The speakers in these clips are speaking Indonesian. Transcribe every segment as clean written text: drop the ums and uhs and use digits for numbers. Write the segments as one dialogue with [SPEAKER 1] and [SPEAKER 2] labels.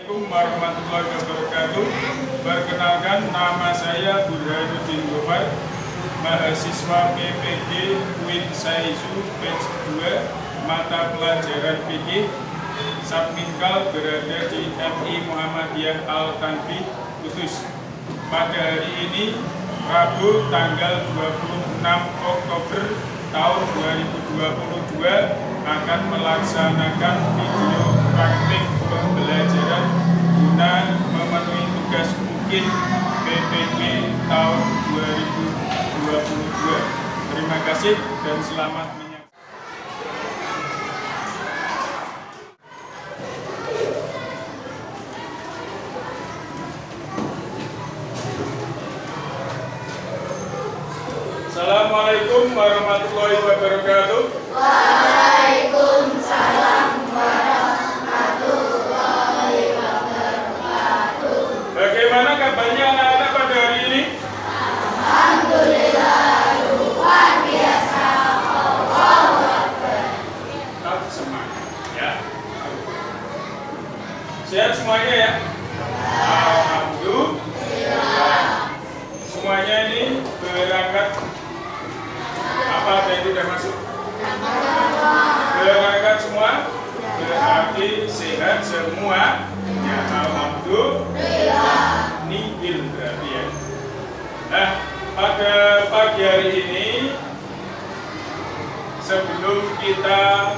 [SPEAKER 1] Assalamualaikum warahmatullahi wabarakatuh. Perkenalkan, nama saya Burhanuddin Gofar, mahasiswa PPG UIN Saizu batch 2, mata pelajaran fikih. Subminkal berada di MI Muhammadiyah Al-Tanfi, Kudus. Pada hari ini, Rabu tanggal 26 Oktober tahun 2022, akan melaksanakan video praktik pembelajaran guna memenuhi tugas mungkin PPG tahun 2022. Terima kasih dan selamat menyaksikan. Assalamualaikum warahmatullahi wabarakatuh.
[SPEAKER 2] Waalaikumsalam warahmatullahi wabarakatuh.
[SPEAKER 1] Bagaimana kabarnya anak-anak pada hari ini?
[SPEAKER 2] Alhamdulillah, luar biasa. Allahu Akbar.
[SPEAKER 1] Tetap semangat ya. Sehat semuanya ya? Alhamdulillah. Semuanya ini berangkat. Apa yang tidak masuk? Berangkat semua? Berarti sehat semua. Ya, alhamdulillah. Nihil berarti ya. Nah, pada pagi hari ini, sebelum kita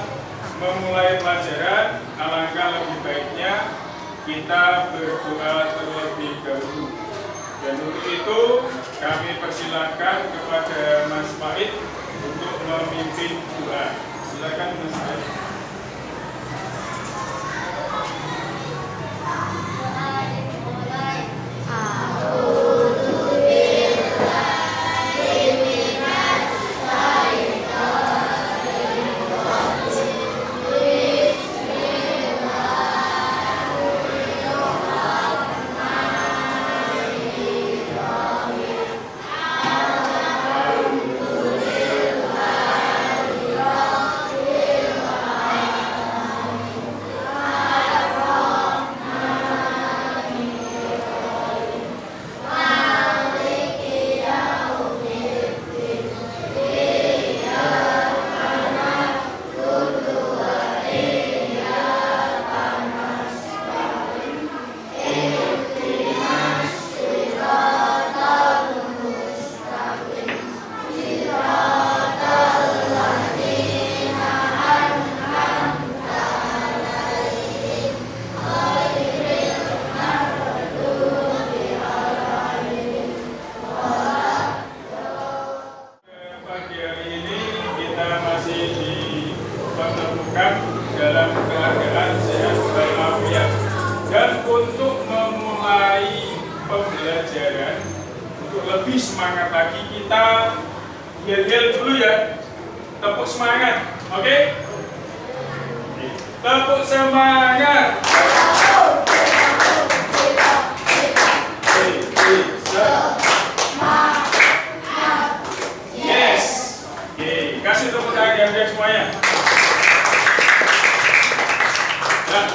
[SPEAKER 1] memulai pelajaran, alangkah lebih baiknya kita berdoa terlebih dahulu. Dan untuk itu kami persilakan kepada Mas Faid untuk memimpin doa. Silakan Mas Faid. Dalam keadaan sehat walafiat. Dan untuk memulai pembelajaran, untuk lebih semangat lagi, kita yel-yel dulu ya. Tepuk semangat, oke? Tepuk semangat. Yes. Oke, kasih tepuk tangan yang semuanya. Nah,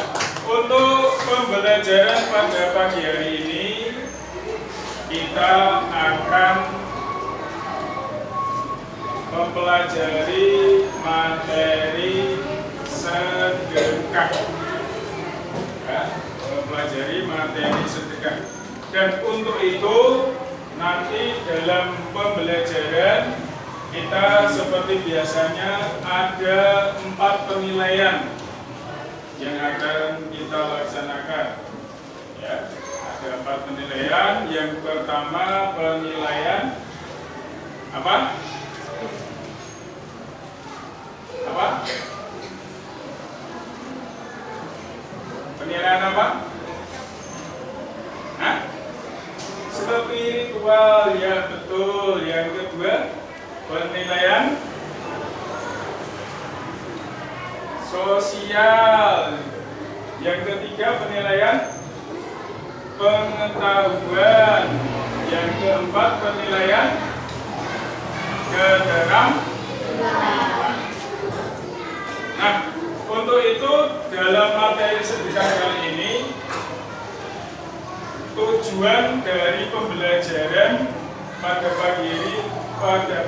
[SPEAKER 1] untuk pembelajaran pada pagi hari ini, kita akan mempelajari materi sedekah. Ya, mempelajari materi sedekah. Dan untuk itu, nanti dalam pembelajaran kita seperti biasanya ada 4 penilaian yang akan kita laksanakan. Ya, ada 4 penilaian. Yang pertama penilaian apa? Apa? Penilaian apa? Hah? Spiritual, ya betul. Yang kedua penilaian sosial. Yang ketiga penilaian pengetahuan. Yang keempat penilaian keterampilan. Nah, untuk itu dalam materi sedekah kali ini tujuan dari pembelajaran pada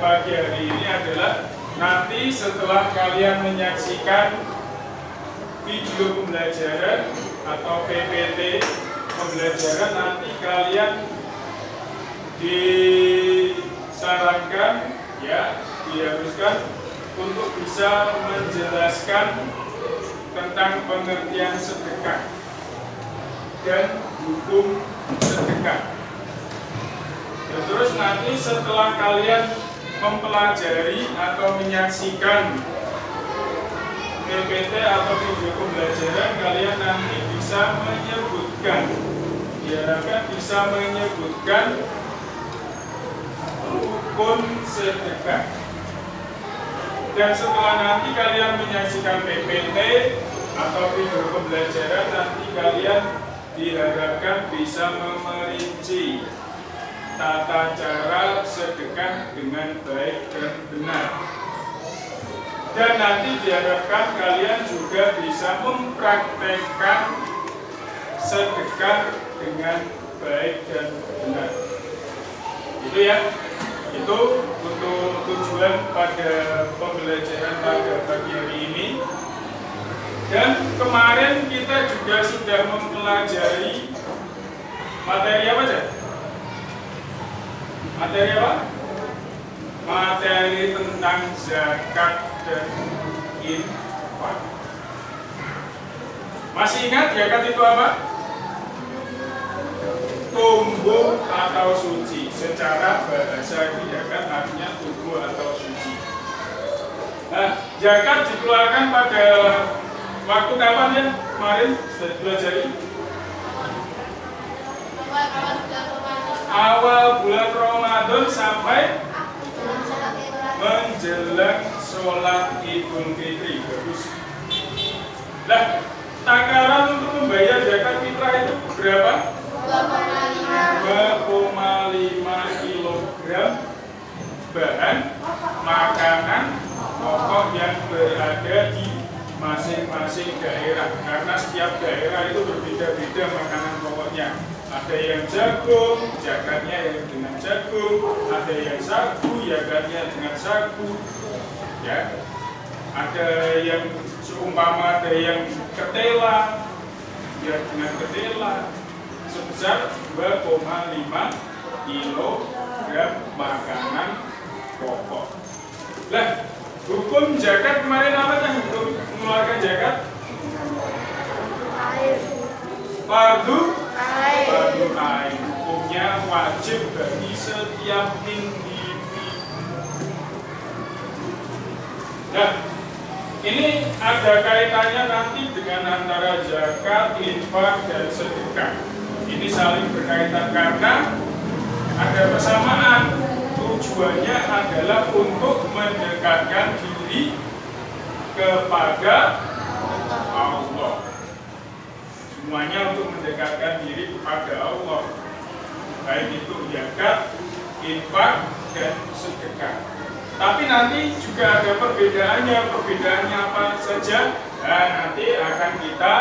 [SPEAKER 1] pagi hari ini adalah nanti setelah kalian menyaksikan video pembelajaran atau PPT pembelajaran, nanti kalian disarankan, ya, diharuskan untuk bisa menjelaskan tentang pengertian sedekah dan hukum sedekah. Dan terus nanti setelah kalian mempelajari atau menyaksikan PPT atau video pembelajaran, kalian nanti bisa menyebutkan, diharapkan bisa menyebutkan rukun sedekah. Dan setelah nanti kalian menyaksikan PPT atau video pembelajaran, nanti kalian diharapkan bisa memerinci tata cara sedekah dengan baik dan benar. Dan nanti diharapkan kalian juga bisa mempraktekkan sedekah dengan baik dan benar. Itu ya, itu untuk tujuan pada pembelajaran pada pagi hari ini. Dan kemarin kita juga sudah mempelajari materi apa aja? Materi apa? Materi tentang zakat dan infak. Masih ingat zakat itu apa? Tumbuh atau suci. Secara bahasa zakat artinya tumbuh atau suci. Nah, zakat dikeluarkan pada waktu kapan ya? Kemarin sudah dipelajari. Awal bulan Ramadan sampai menjelang sholat Idul Fitri. Bagus. Nah, takaran untuk membayar zakat fitrah itu berapa? 2,5 kilogram bahan makanan pokok yang berada di masing-masing daerah, karena setiap daerah itu berbeda-beda makanan pokoknya. Ada yang jagung, zakatnya yang dengan jagung, ada yang sagu, zakatnya dengan sagu, ya. Ada yang seumpama ada yang ketela, ya dengan ketela, sebesar 2,5 kilogram makanan pokok. Lah, hukum zakat kemarin apa yang hukum mengeluarkan zakat? Fardu ain. Hukumnya wajib bagi setiap individu. Nah, ini ada kaitannya nanti dengan antara zakat, infak, dan sedekah. Ini saling berkaitan karena ada persamaan. Tujuannya adalah untuk mendekatkan diri kepada Allah. Semuanya untuk mendekatkan diri kepada Allah, baik itu zakat, infak, dan sedekah. Tapi nanti juga ada perbedaannya. Perbedaannya apa saja? Nah, nanti akan kita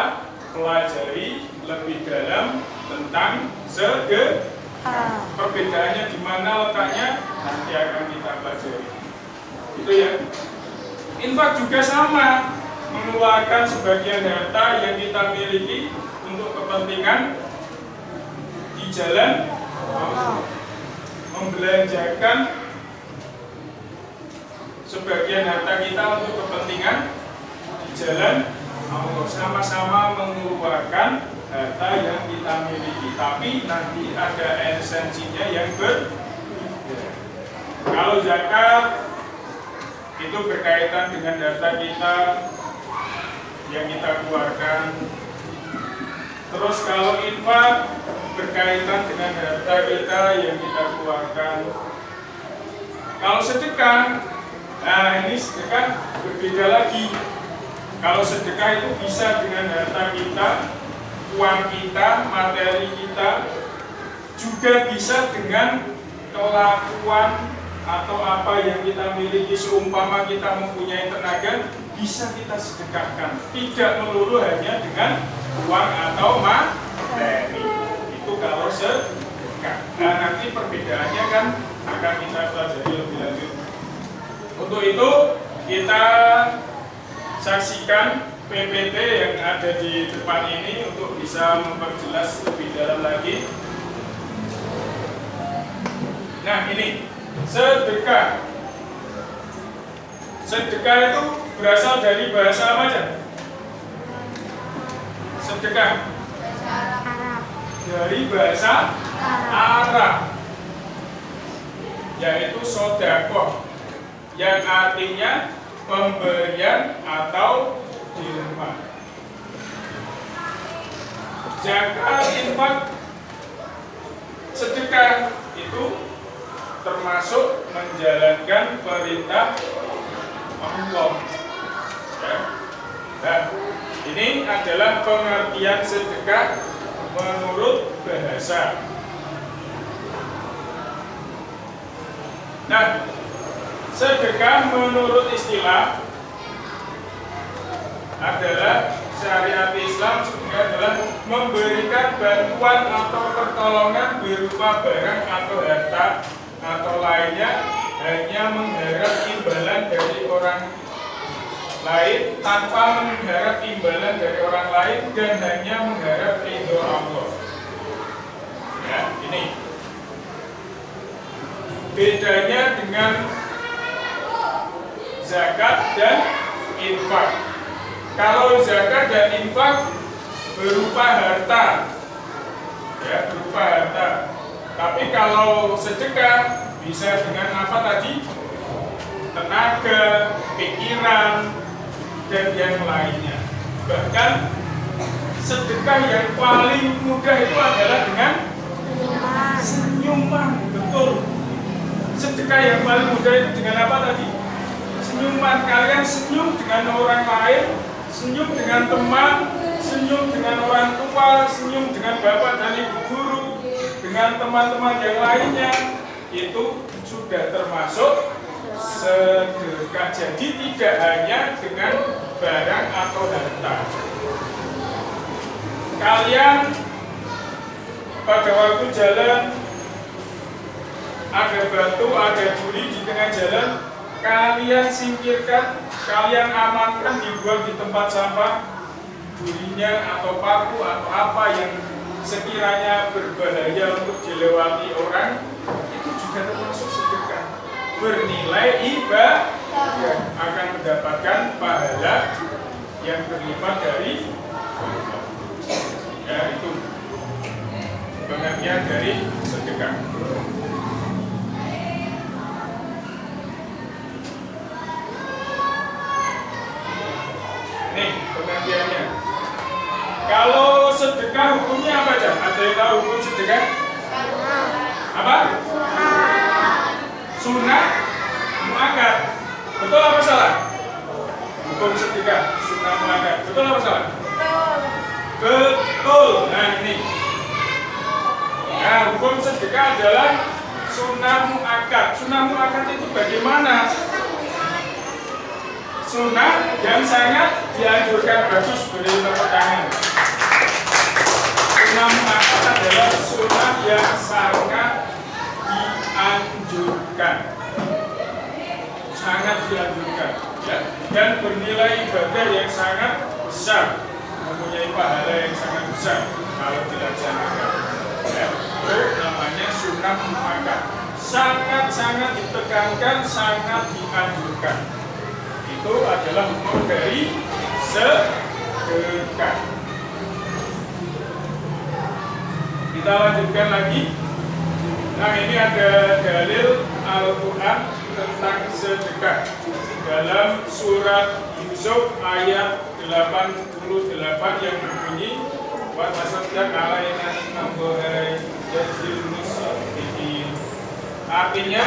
[SPEAKER 1] pelajari lebih dalam tentang sedekah. Perbedaannya di mana letaknya? Nanti akan kita pelajari. Itu ya. Infak juga sama, mengeluarkan sebagian harta yang kita miliki untuk kepentingan di jalan Allah, membelanjakan sebagian harta kita untuk kepentingan di jalan Allah, sama-sama mengeluarkan harta yang kita miliki, tapi nanti ada esensinya yang berbeda. Kalau zakat itu berkaitan dengan harta kita yang kita keluarkan. Terus kalau infak berkaitan dengan harta kita yang kita keluarkan. Kalau sedekah, nah ini sedekah berbeda lagi. Kalau sedekah itu bisa dengan harta kita, uang kita, materi kita, juga bisa dengan kelakuan atau apa yang kita miliki. Seumpama kita mempunyai tenaga, bisa kita sedekahkan. Tidak melulu hanya dengan uang atau materi. Itu kalau sedekah. Nah, nanti perbedaannya kan akan kita pelajari lebih lanjut. Untuk itu kita saksikan PPT yang ada di depan ini untuk bisa memperjelas lebih dalam lagi. Nah, ini sedekah. Sedekah itu berasal dari bahasa apa aja? Sedekah dari bahasa Arab, yaitu sodakoh, yang artinya pemberian atau dirham. Zakat, infak, sedekah itu termasuk menjalankan perintah Allah. Ya. Nah, ini adalah pengertian sedekah menurut bahasa. Nah, sedekah menurut istilah adalah syariat Islam juga adalah memberikan bantuan atau pertolongan berupa barang atau harta atau lainnya, hanya mengharap imbalan dari orang lain, tanpa mengharap imbalan dari orang lain, dan hanya mengharap ridho Allah. Ya, ini bedanya dengan zakat dan infak. Kalau zakat dan infak berupa harta, ya, berupa harta. Tapi kalau sedekah bisa dengan apa tadi? Tenaga, pikiran, dan yang lainnya. Bahkan sedekah yang paling mudah itu adalah dengan senyuman. Betul. Sedekah yang paling mudah itu dengan apa tadi? Senyuman. Kalian senyum dengan orang lain, senyum dengan teman, senyum dengan orang tua, senyum dengan bapak dan ibu guru, dengan teman-teman yang lainnya, itu sudah termasuk sedekah. Jadi tidak hanya dengan barang atau harta. Kalian pada waktu jalan ada batu, ada duri di tengah jalan, kalian singkirkan, kalian amankan, dibuang di tempat sampah, durinya atau paku atau apa yang sekiranya berbahaya untuk dilewati orang, itu juga termasuk sedekah. Bernilai ibadah, akan mendapatkan pahala yang berlipat dari Allah. Ya, itu pengertian dari sedekah. Nih pengertiannya. Kalau sedekah hukumnya apa aja? Ada yang tahu hukum sedekah? Apa? Sunnah muakkad. Betul apa salah? Hukum sedekah sunnah muakkad. Betul apa salah? Betul. Nah ini. Nah, hukum sedekah adalah sunnah muakkad. Sunnah muakkad itu bagaimana? Sunnah yang sangat dianjurkan. Bagus, beri tepuk tangan. Sunnah muakkad adalah sunnah yang sangat dianjurkan, sangat dianjurkan, ya, dan bernilai ibadah yang sangat besar, mempunyai pahala yang sangat besar kalau dilaksanakan. Ya, itu namanya sunnah muakkad. Sangat-sangat ditekankan, sangat dianjurkan. Itu adalah hukum dari sedekah. Kita lanjutkan lagi. Nah, ini ada dalil Al-Quran tentang sedekah dalam surat Yusuf ayat 88 yang berbunyi wa tasaddaq alaina nambohai jazil muslimin. Artinya,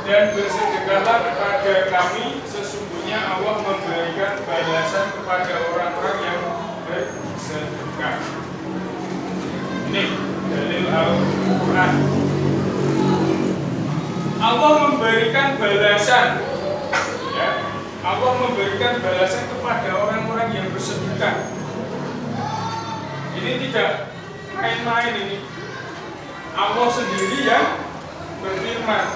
[SPEAKER 1] dan bersedekahlah kepada kami, sesungguhnya Allah memberikan balasan kepada orang-orang yang bersedekah. Ini dalil Al-Quran. Allah memberikan balasan, ya, Allah memberikan balasan kepada orang-orang yang bersedekah. Ini tidak main-main ini. Allah sendiri yang berfirman,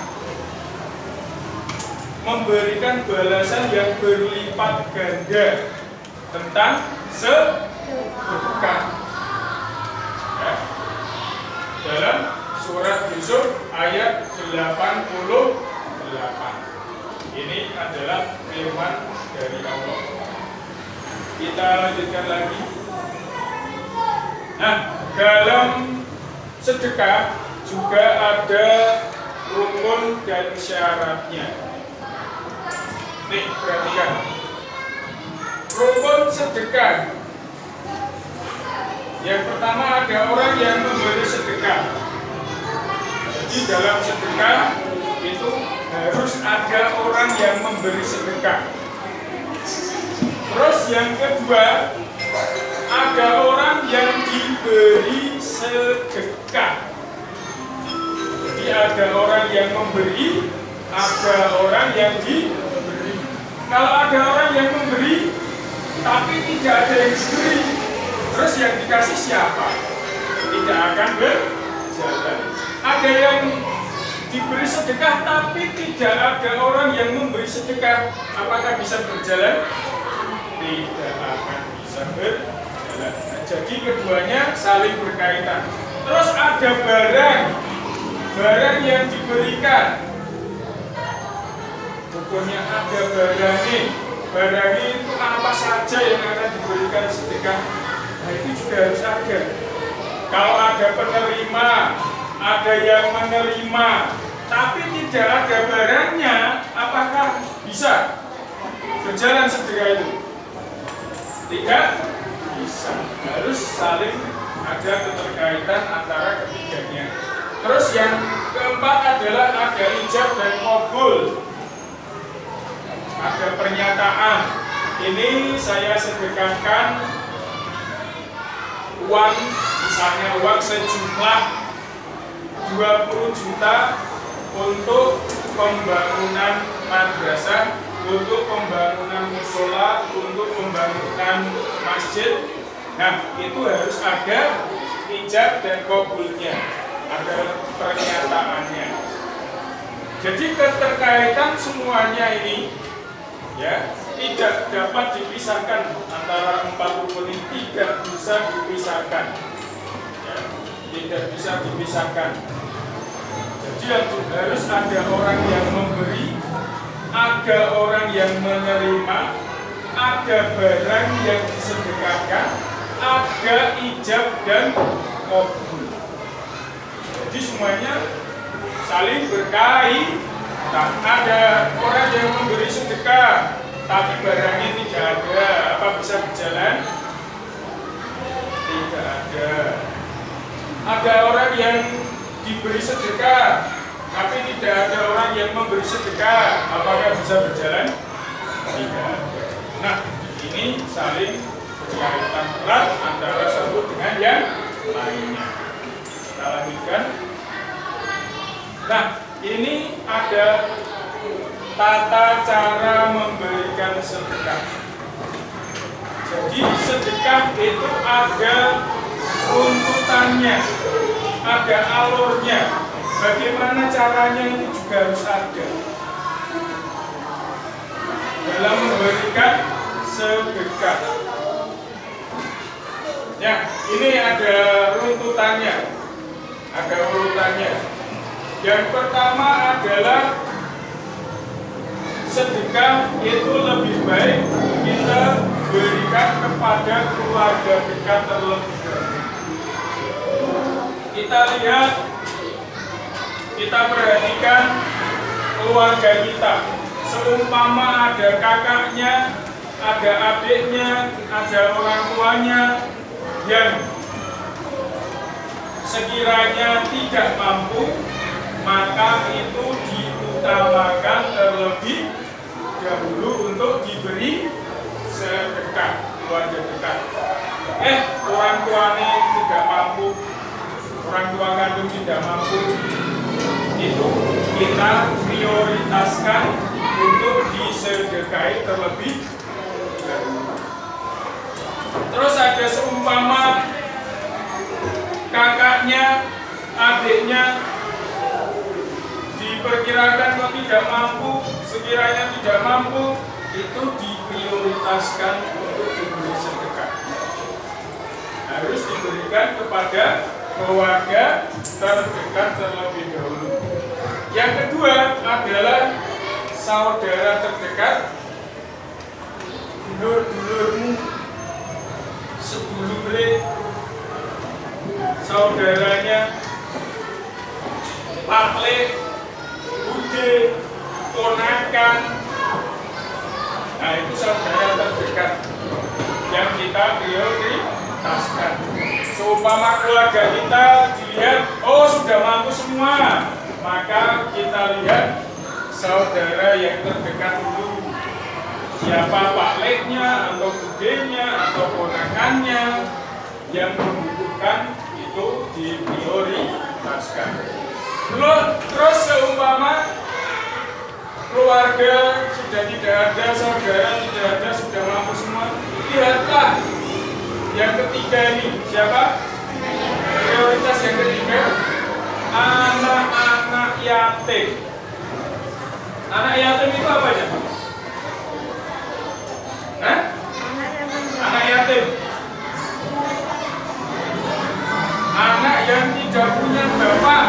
[SPEAKER 1] memberikan balasan yang berlipat ganda tentang sedekah. Ya. Dalam surat Yusuf ayat 88. Ini adalah firman dari Allah. Kita lanjutkan lagi. Nah, dalam sedekah juga ada rukun dan syaratnya. Nih, perhatikan. Rukun sedekah. Yang pertama, ada orang yang memberi sedekah. Jadi dalam sedekah itu harus ada orang yang memberi sedekah. Terus yang kedua, ada orang yang diberi sedekah. Jadi ada orang yang memberi, ada orang yang diberi. Kalau ada orang yang memberi, tapi tidak ada yang diberi, terus yang dikasih siapa? Tidak akan berjalan. Ada yang diberi sedekah, tapi tidak ada orang yang memberi sedekah, apakah bisa berjalan? Tidak akan bisa berjalan. Nah, jadi keduanya saling berkaitan. Terus ada barang yang diberikan. Hukumnya ada barang itu apa saja yang akan diberikan sedekah. Nah, itu juga harus ada. Kalau ada penerima, ada yang menerima, tapi tidak ada barangnya, apakah bisa berjalan sedekah itu? Tidak bisa. Harus saling ada keterkaitan antara ketiganya. Terus yang keempat adalah ada ijab dan qabul. Ada pernyataan, ini saya sedekahkan uang, misalnya uang sejumlah 20 juta untuk pembangunan madrasah, untuk pembangunan musola, untuk pembangunan masjid. Nah, itu harus ada ijab dan qabulnya, ada pernyataannya. Jadi keterkaitan semuanya ini ya tidak dapat dipisahkan, antara 4 rukun ini tidak bisa dipisahkan, ya, tidak bisa dipisahkan. Jadi harus ada orang yang memberi, ada orang yang menerima, ada barang yang disedekahkan, ada ijab dan qabul. Jadi semuanya saling berkaitan. Ada orang yang memberi sedekah, tapi barangnya tidak ada, apa bisa berjalan? Tidak ada. Ada orang yang diberi sedekah, tapi tidak ada orang yang memberi sedekah, apakah bisa berjalan? Tidak ada. Nah, ini saling berkaitan erat antara satu dengan yang lainnya. Kita lanjutkan. Nah, ini ada tata cara memberikan sedekah. Jadi sedekah itu ada runtutannya, ada alurnya. Bagaimana caranya ini juga harus ada dalam memberikan sedekah. Ya, ini ada runtutannya, ada urutannya. Yang pertama adalah sedekah itu lebih baik kita berikan kepada keluarga dekat terlebih dahulu. Kita lihat, kita perhatikan keluarga kita. Seumpama ada kakaknya, ada adiknya, ada orang tuanya yang sekiranya tidak mampu, maka itu diutamakan terlebih dahulu untuk diberi sedekah keluarga dekat. Orang tuanya tidak mampu, orang tua kandung tidak mampu, itu kita prioritaskan untuk disedekahi terlebih dahulu. Terus ada seumpama kakaknya, adiknya misalnya diperkirakan kok tidak mampu, sekiranya tidak mampu, itu diprioritaskan untuk diberi sedekah. Harus diberikan kepada keluarga terdekat terlebih dahulu. Yang kedua adalah saudara terdekat, dulur-dulurmu, sedulure, saudaranya, pakle, bude, ponakan. Nah, itu saudara terdekat yang kita prioritaskan. Seumpama keluarga kita dilihat, oh sudah mampu semua, maka kita lihat saudara yang terdekat dulu. Siapa paklenya, atau budenya, atau ponakannya yang membutuhkan, itu diprioritaskan. Terus seumpama keluarga sudah tidak ada, saudara tidak ada, sudah mampu semua, lihatlah yang ketiga ini. Siapa? Prioritas yang ketiga, anak-anak yatim. Anak yatim itu apa ya? Hah? Anak yatim, anak yang tidak punya bapak.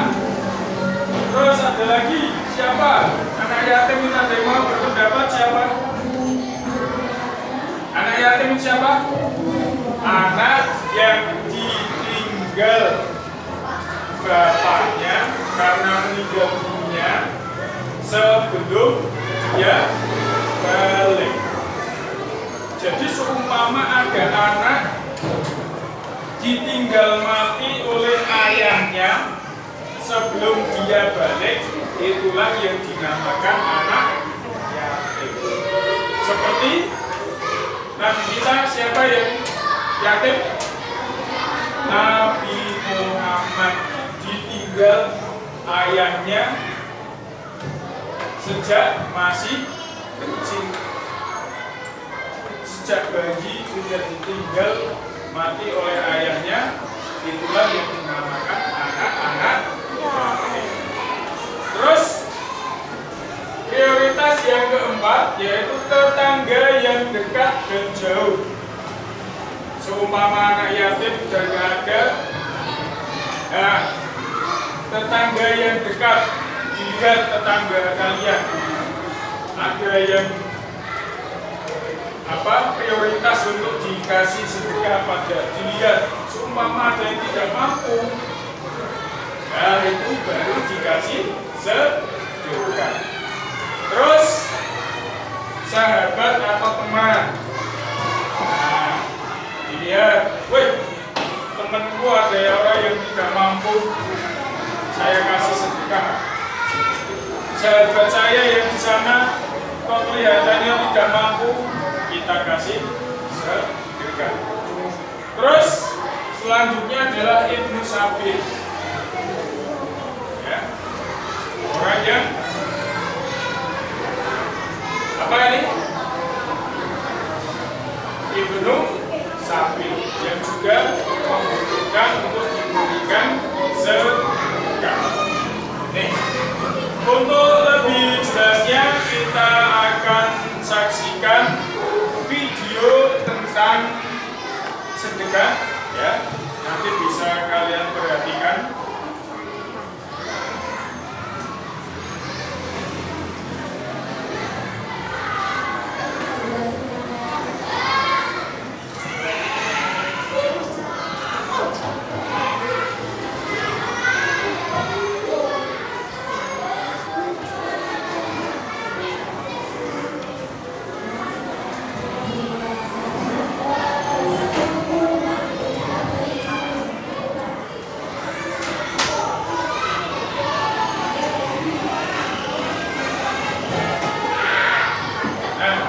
[SPEAKER 1] Terus ada lagi siapa? Anak yatim itu ada yang mau berpendapat siapa? Anak yatim itu siapa? Anak yang ditinggal bapaknya karena meninggal dunia sebelum dia balik. Jadi seumpama ada anak ditinggal mati oleh ayahnya sebelum dia balik, itulah yang dinamakan anak yatim. Seperti Nabi kita, siapa yang yatim? Nabi Muhammad ditinggal ayahnya sejak masih kecil. Sejak bayi sudah ditinggal mati oleh ayahnya, itulah yang dinamakan anak-anak yatim. Terus prioritas yang keempat yaitu tetangga yang dekat dan jauh. Seumpama anak yatim sudah tidak ada, nah, tetangga yang dekat, dilihat tetangga kalian ada yang prioritas untuk dikasih sedekah pada, dilihat. Seumpama ada yang tidak mampu, nah itu baru dikasih sedekah. Terus sahabat atau teman, nah dilihat, wih temanku ada orang yang tidak mampu, saya kasih sedekah. Sahabat saya yang di sana kok kelihatannya tidak mampu, kita kasih sedekah. Terus selanjutnya adalah Ibnu Sabil, ya, orang yang apa ini? Ibnu Sabil yang juga membutuhkan untuk diberikan sedekah. Nih, untuk lebih jelasnya kita akan saksikan video tentang sedekah, ya. Nanti bisa kalian perhatikan.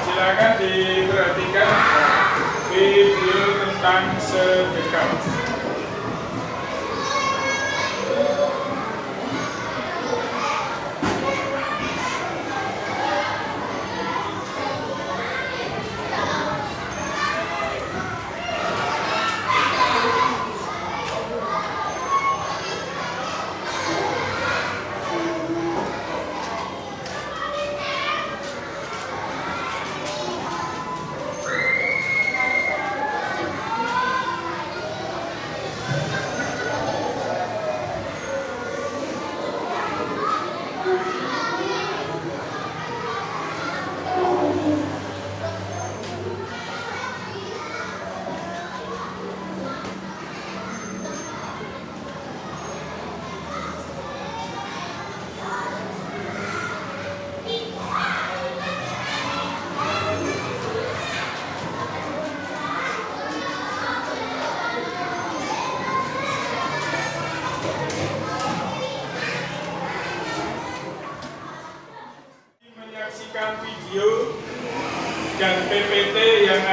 [SPEAKER 1] Silakan diperhatikan video tentang sedekah.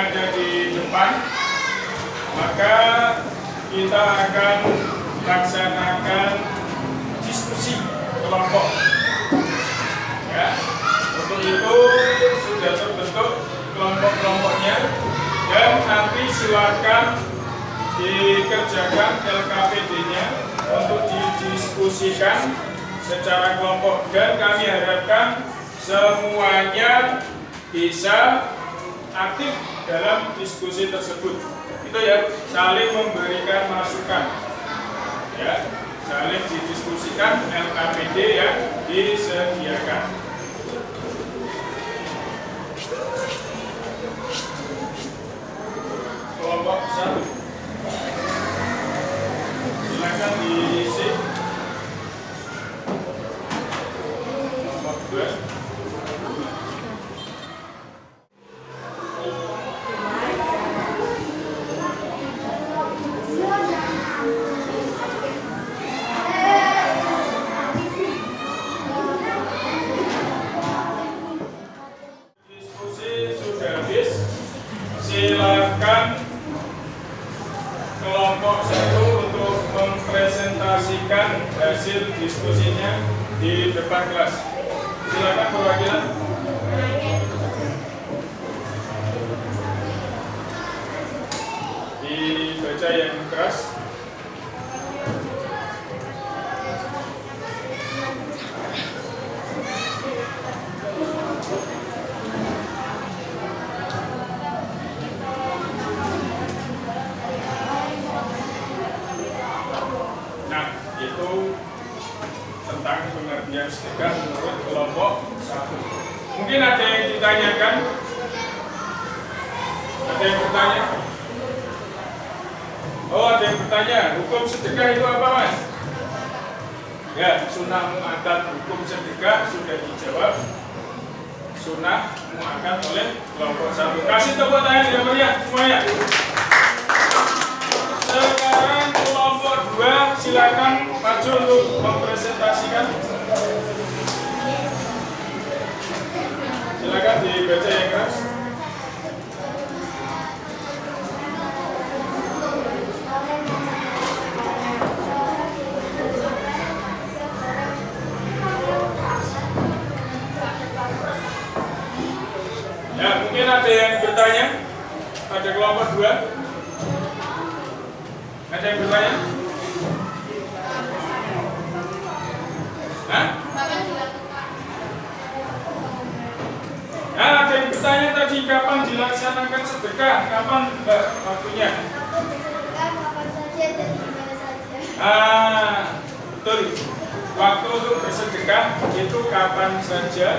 [SPEAKER 1] ada di depan, maka kita akan laksanakan diskusi kelompok. Ya, untuk itu sudah terbentuk kelompok-kelompoknya dan nanti silakan dikerjakan LKPD-nya untuk didiskusikan secara kelompok dan kami harapkan semuanya bisa aktif dalam diskusi tersebut. Itu ya, saling memberikan masukan, ya, saling didiskusikan, LKPD yang disediakan. Kelompok 1, silakan diisi. Kelompok 2. Silakan kelompok 1 untuk mempresentasikan hasil diskusinya di depan kelas. Silakan perwakilan. Dibaca yang keras. Tentang pengertian sedekah menurut kelompok 1. Mungkin ada yang ditanyakan? Ada yang bertanya? Oh, ada yang bertanya, hukum sedekah itu apa, Mas? Ya, sunnah mu'akkad hukum sedekah sudah dijawab. Sunnah mu'akkad oleh kelompok 1. Kasih tepuk tangan yang meriah semuanya. Sekarang kelompok 2 silakan maju untuk mempresentasikan. Silakan dibaca yang keras. Ya, mungkin ada yang bertanya pada kelompok 2. Ada yang bertanya? Hah? Nah, ada yang bertanya tadi kapan dilaksanakan sedekah? Kapan Mbak waktunya?
[SPEAKER 2] Kapan saja dan dimana saja.
[SPEAKER 1] Betul. Waktu untuk bersedekah itu kapan saja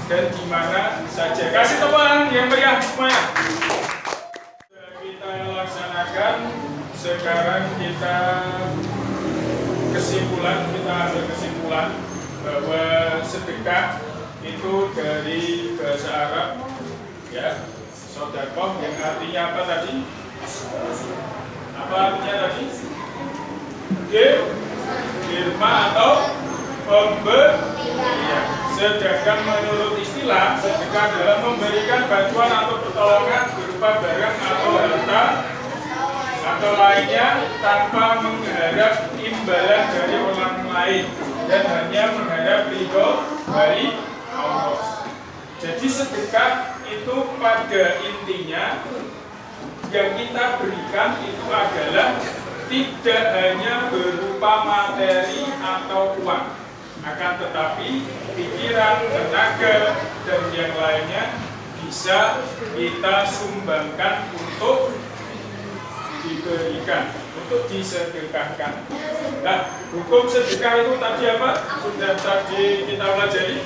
[SPEAKER 1] dan di mana saja. Kasih tepuk tangan yang meriah semuanya. Kita laksanakan. Sekarang kita ambil kesimpulan bahwa sedekah itu dari bahasa Arab, ya, sodakoh, yang artinya apa tadi? Apa artinya tadi? Dirma atau pemberian. Sedangkan menurut istilah, sedekah adalah memberikan bantuan atau pertolongan berupa barang atau harta atau lainnya tanpa mengharap imbalan dari orang lain dan hanya mengharap ridho dari Allah. Jadi sedekah itu pada intinya yang kita berikan itu adalah tidak hanya berupa materi atau uang, akan tetapi pikiran, tenaga, dan yang lainnya bisa kita sumbangkan untuk diberikan, untuk disedekahkan. Nah, hukum sedekah itu tadi apa? Sudah tadi kita pelajari.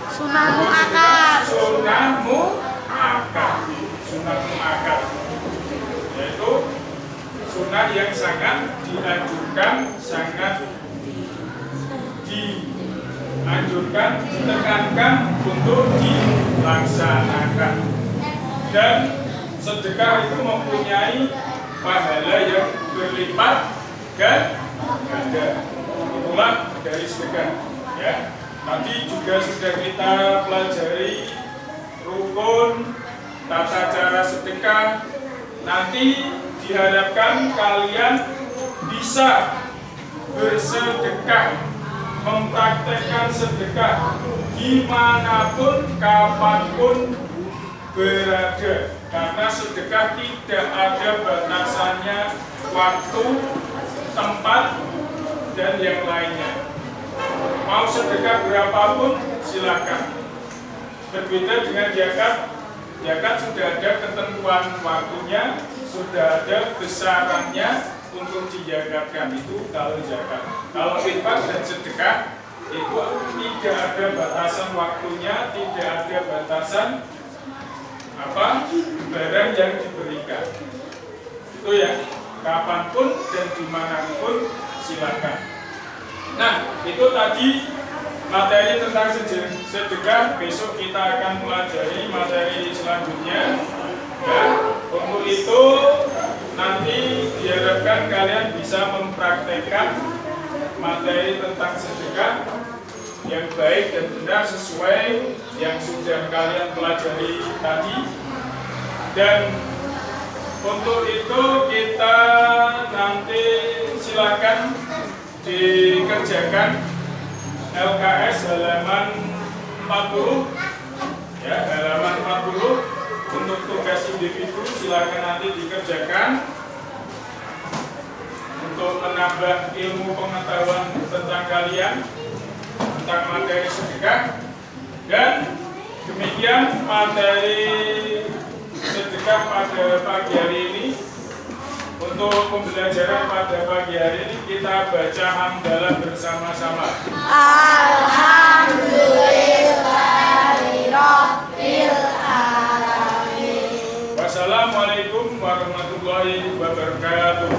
[SPEAKER 2] Sunnah mu'akkad.
[SPEAKER 1] Sunnah mu'akkad. Sunnah mu'akkad. Yaitu sunnah yang sangat dianjurkan, sangat dianjurkan, ditekankan untuk dilaksanakan. Dan sedekah itu mempunyai pahala yang berlipat ganda. Itulah dari sedekah, ya. Tadi juga sudah kita pelajari rukun, tata cara sedekah. Nanti diharapkan kalian bisa bersedekah, mempraktekkan sedekah dimanapun, kapanpun berada. Karena sedekah tidak ada batasannya, waktu, tempat, dan yang lainnya. Mau sedekah berapapun silakan. Berbeda dengan zakat. Zakat sudah ada ketentuan waktunya, sudah ada besarannya untuk dizakatkan. Itu kalau zakat. Kalau infak dan sedekah itu tidak ada batasan waktunya, tidak ada batasan barang yang diberikan. Itu ya, kapanpun dan dimanapun silakan. Nah, itu tadi materi tentang sedekah. Besok kita akan pelajari materi selanjutnya. Ya, untuk itu nanti diharapkan kalian bisa mempraktekkan materi tentang sedekah yang baik dan benar sesuai yang sudah kalian pelajari tadi. Dan untuk itu kita nanti silakan dikerjakan LKS halaman 40 ya, halaman 40 untuk tugas individu. Silakan nanti dikerjakan untuk menambah ilmu pengetahuan tentang kalian tentang materi sedekah. Dan demikian materi sedekah pada pagi hari ini. Untuk pembelajaran pada pagi hari ini kita baca hamdalah bersama-sama.
[SPEAKER 3] Alhamdulillahirabbil alamin.
[SPEAKER 1] Wassalamualaikum warahmatullahi wabarakatuh.